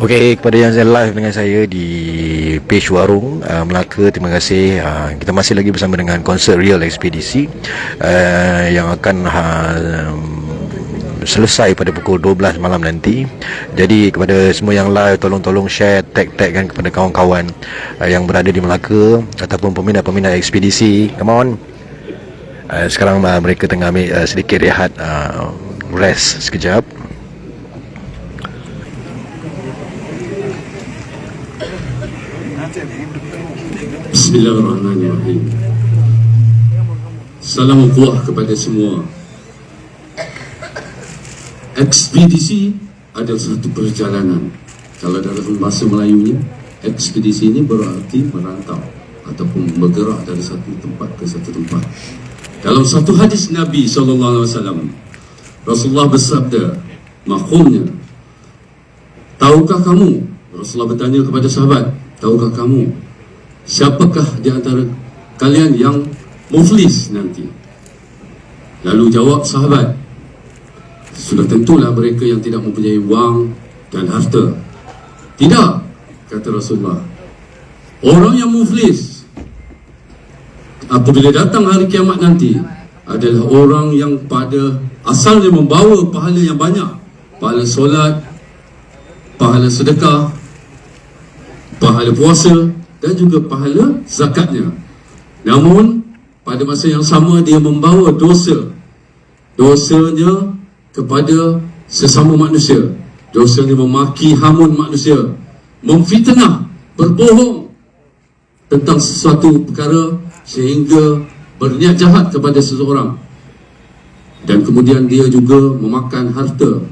Okey, kepada yang saya live dengan saya di page Warung Melaka, terima kasih. Kita masih lagi bersama dengan konsert Real Ekspedisi yang akan selesai pada pukul 12 malam nanti. Jadi kepada semua yang live, tolong share, tag-tagkan kepada kawan-kawan yang berada di Melaka ataupun peminat-peminat ekspedisi. Come on. Sekarang mereka tengah ambil sedikit rehat, rest sekejap. Bismillahirrahmanirrahim. Salam kuah kepada semua. Ekspedisi adalah satu perjalanan. Kalau dalam bahasa Melayunya, ekspedisi ini berarti merantau ataupun bergerak dari satu tempat ke satu tempat. Dalam satu hadis Nabi SAW, Rasulullah bersabda, makhumnya, tahukah kamu? Rasulullah bertanya kepada sahabat, tahukah kamu siapakah di antara kalian yang muflis nanti? Lalu jawab sahabat, sudah tentulah mereka yang tidak mempunyai wang dan harta. Tidak, kata Rasulullah, orang yang muflis apabila datang hari kiamat nanti adalah orang yang pada asalnya membawa pahala yang banyak, pahala solat, pahala sedekah, pahala puasa dan juga pahala zakatnya. Namun pada masa yang sama dia membawa dosanya kepada sesama manusia. Dosanya memaki hamun manusia, memfitnah, berbohong tentang sesuatu perkara sehingga berniat jahat kepada seseorang, dan kemudian dia juga memakan harta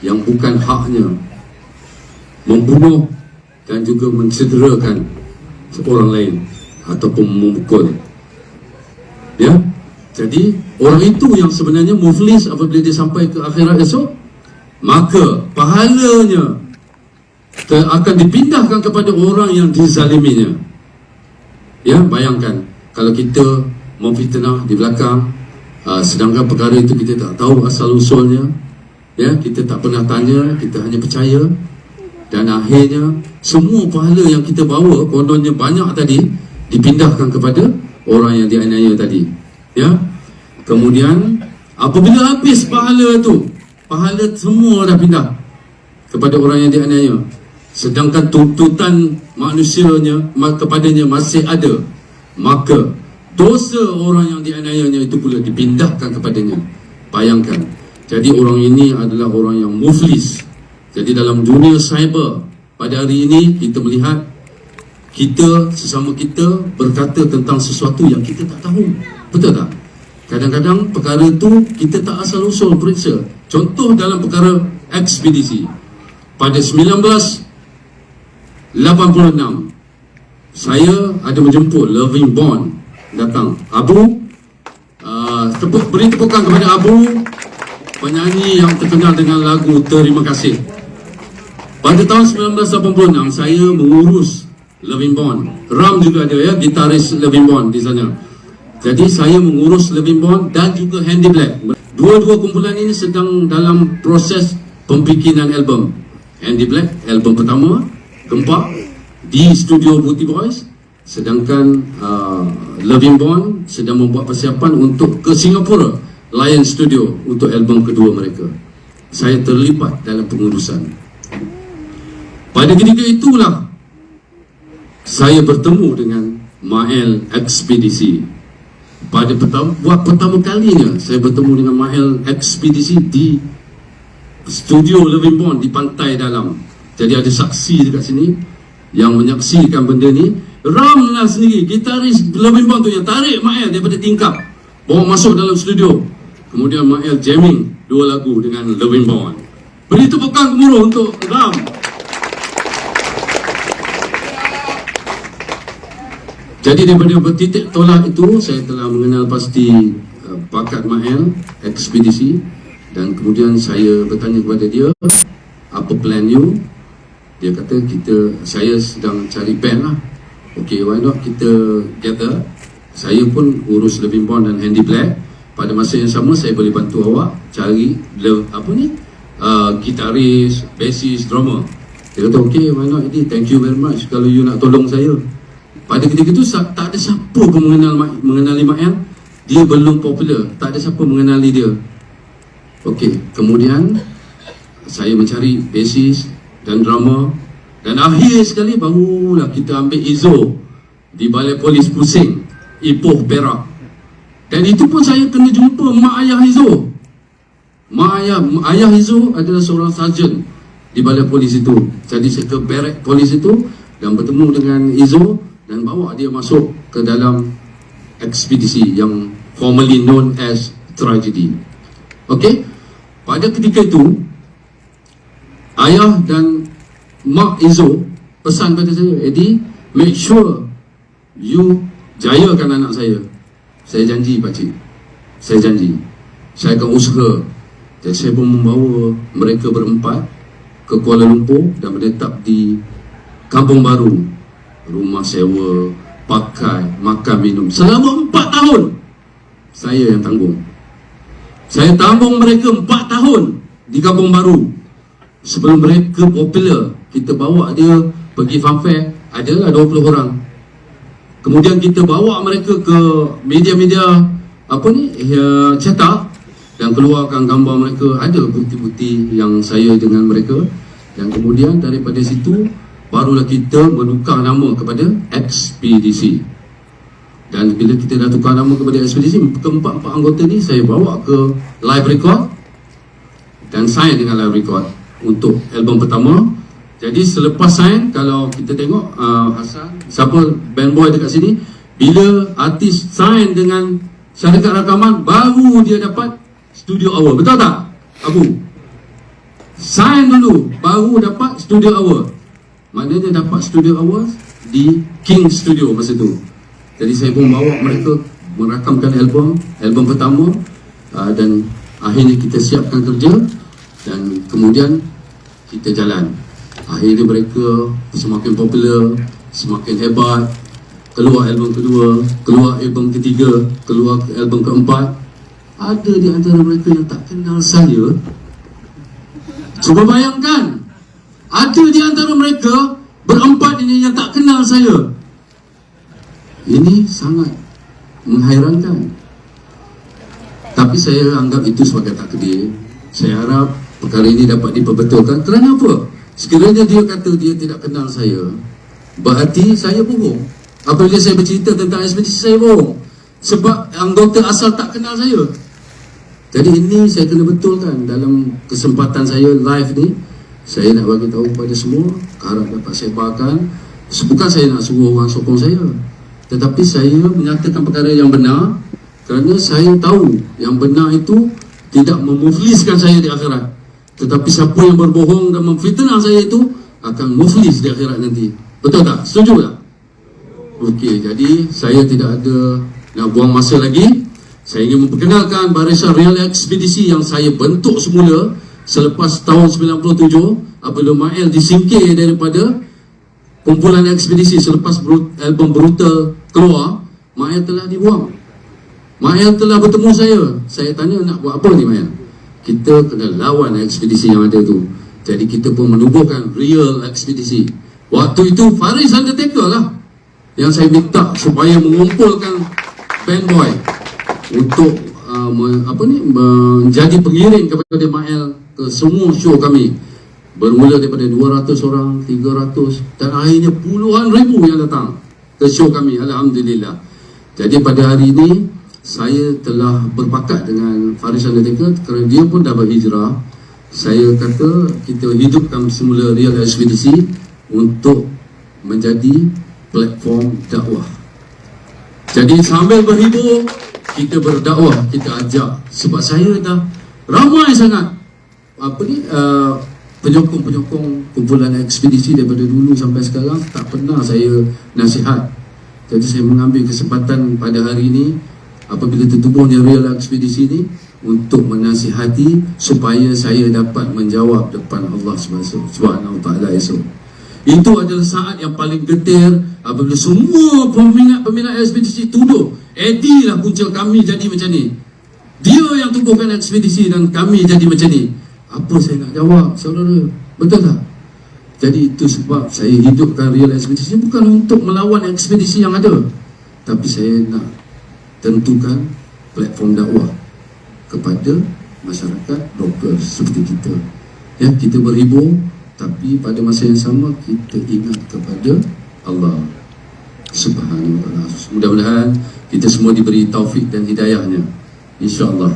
yang bukan haknya, membunuh dan juga mencederakan orang lain ataupun memukul. Ya, jadi orang itu yang sebenarnya muflis apabila dia sampai ke akhirat esok, maka pahalanya akan dipindahkan kepada orang yang dizaliminya. Ya, bayangkan kalau kita memfitnah di belakang, sedangkan perkara itu kita tak tahu asal usulnya, ya, kita tak pernah tanya, kita hanya percaya, dan akhirnya semua pahala yang kita bawa kononnya banyak tadi dipindahkan kepada orang yang dianiaya tadi. Ya, kemudian apabila habis pahala itu, pahala semua dah pindah kepada orang yang dianiaya, sedangkan tuntutan manusianya kepadanya masih ada, maka dosa orang yang dianiayanya itu pula dipindahkan kepadanya. Bayangkan, jadi orang ini adalah orang yang muflis. Jadi dalam dunia cyber pada hari ini kita melihat kita sesama kita berkata tentang sesuatu yang kita tak tahu. Betul tak? Kadang-kadang perkara itu kita tak asal usul periksa. Contoh dalam perkara ekspedisi, pada 1986 saya ada menjemput Loving Bond datang. Abu, beri tepukan kepada Abu, penyanyi yang terkenal dengan lagu Terima Kasih. Pada tahun 1986 saya mengurus Loving Bond. Ram juga ada, ya, gitaris Loving Bond di sana. Jadi saya mengurus Loving Bond dan juga Handy Black. Dua-dua kumpulan ini sedang dalam proses pembikinan album. Handy Black album pertama, Gempak, di studio Booty Boys, sedangkan Loving Bond sedang membuat persiapan untuk ke Singapura Lion Studio untuk album kedua mereka. Saya terlibat dalam pengurusan. Pada ketika itulah saya bertemu dengan Mael Ekspedisi. Pada pertama kalinya saya bertemu dengan Mael Ekspedisi di studio Loving Bond di Pantai Dalam. Jadi ada saksi dekat sini yang menyaksikan benda ni. Ram lah sendiri, gitaris Loving Bond tu yang tarik Mael daripada tingkap, bawa masuk dalam studio. Kemudian Mael jamming 2 lagu dengan Loving Bond. Beri tepukan gemuruh untuk Ram. Jadi daripada bertitik tolak itu, saya telah mengenal pasti bakat Mael Ekspedisi, dan kemudian saya bertanya kepada dia, apa plan you? Dia kata, saya sedang cari band lah. Okay, why not kita gather? Saya pun urus Loving Bond dan Handy Black. Pada masa yang sama saya boleh bantu awak cari gitaris, bassist, drummer. Dia kata, okay, why not Eddie, thank you very much kalau you nak tolong saya. Pada ketika itu tak ada siapa pun mengenali Mak El. Dia belum popular, tak ada siapa mengenali dia. Okey, kemudian saya mencari basis dan drama, dan akhir sekali barulah kita ambil Izo di Balai Polis Pusing, Ipoh, Perak. Dan itu pun saya kena jumpa mak ayah Izo. Ayah Izo adalah seorang sarjan di Balai Polis itu. Jadi saya ke barak polis itu dan bertemu dengan Izo dan bawa dia masuk ke dalam ekspedisi yang formerly known as tragedy. Okey, pada ketika itu ayah dan mak Izo pesan pada saya, Eddie, make sure you jayakan anak saya. Saya janji pakcik, saya janji, saya akan usaha. Jadi saya pun membawa mereka berempat ke Kuala Lumpur dan menetap di Kampung Baru. Rumah sewa, pakai, makan, minum selama 4 tahun saya yang tanggung. Saya tanggung mereka 4 tahun di Kampung Baru. Sebelum mereka popular, kita bawa dia pergi funfair, adalah 20 orang. Kemudian kita bawa mereka ke media-media cetak dan keluarkan gambar mereka. Ada bukti-bukti yang saya dengan mereka. Dan kemudian daripada situ barulah kita menukar nama kepada ekspedisi. Dan bila kita dah tukar nama kepada ekspedisi, keempat-empat anggota ni saya bawa ke live record dan sign dengan live record untuk album pertama. Jadi selepas sign, kalau kita tengok Hasan, siapa band boy dekat sini, bila artis sign dengan syarikat rakaman, baru dia dapat studio hour. Betul tak, Abu? Sign dulu, baru dapat studio hour. Maknanya dapat studio hour di King Studio masa tu. Jadi saya pun bawa mereka merakamkan album pertama, dan akhirnya kita siapkan kerja dan kemudian kita jalan. Akhirnya mereka semakin popular, semakin hebat. Keluar album kedua, keluar album ketiga, keluar album keempat. Ada di antara mereka yang tak kenal saya. Cuba bayangkan, ada di antara mereka berempat ini yang tak kenal saya. Ini sangat menghairankan. Tapi saya anggap itu sebagai takdir. Saya harap perkara ini dapat diperbetulkan. Kerana apa? Sekiranya dia kata dia tidak kenal saya, berarti saya bohong. Apabila saya bercerita tentang ekspedisi, saya bohong. Sebab anggota asal tak kenal saya. Jadi ini saya kena betulkan dalam kesempatan saya live ni. Saya nak bagi tahu kepada semua, harap dapat saya sebarkan. Bukan saya nak suruh orang sokong saya, tetapi saya menyatakan perkara yang benar kerana saya tahu yang benar itu tidak memufliskan saya di akhirat. Tetapi siapa yang berbohong dan memfitnah saya itu akan muflis di akhirat nanti. Betul tak? Setuju tak? Okey, jadi saya tidak ada nak buang masa lagi. Saya ingin memperkenalkan Barisan Real Ekspedisi yang saya bentuk semula selepas tahun 97 apabila Mak El disingkir daripada kumpulan ekspedisi selepas album Brutal keluar. Mak El telah dibuang. Mak El telah bertemu saya. Saya tanya, nak buat apa ni Mak El? Kita kena lawan ekspedisi yang ada tu. Jadi kita pun menubuhkan Real Ekspedisi. Waktu itu Faris Undertaker lah yang saya minta supaya mengumpulkan band boy untuk menjadi pengiring kepada Mak El ke semua show kami. Bermula daripada 200 orang, 300 dan akhirnya puluhan ribu yang datang ke show kami, alhamdulillah. Jadi pada hari ini saya telah berpakat dengan Faris Undertaker kerana dia pun dah berhijrah. Saya kata kita hidupkan semula Real Ekspedisi untuk menjadi platform dakwah. Jadi sambil berhibur, kita berdakwah, kita ajak. Sebab saya dah ramai sangat penyokong kumpulan ekspedisi daripada dulu sampai sekarang, tak pernah saya nasihat. Jadi saya mengambil kesempatan pada hari ini apabila tertubuhnya Real Ekspedisi ini untuk menasihati supaya saya dapat menjawab depan Allah Subhanahu Wa Taala esok. Itu adalah saat yang paling getir apabila semua peminat ekspedisi tuduh Eddie lah punca kami jadi macam ni. Dia yang tubuhkan ekspedisi dan kami jadi macam ni. Apa saya nak jawab, saudara? Betul tak? Jadi itu sebab saya hidupkan Real Ekspedisi bukan untuk melawan ekspedisi yang ada, tapi saya nak tentukan platform dakwah kepada masyarakat lokal seperti kita. Ya, kita berhibur, tapi pada masa yang sama kita ingat kepada Allah Subhanahu wa Ta'ala. Mudah-mudahan kita semua diberi taufik dan hidayahnya, insya-Allah.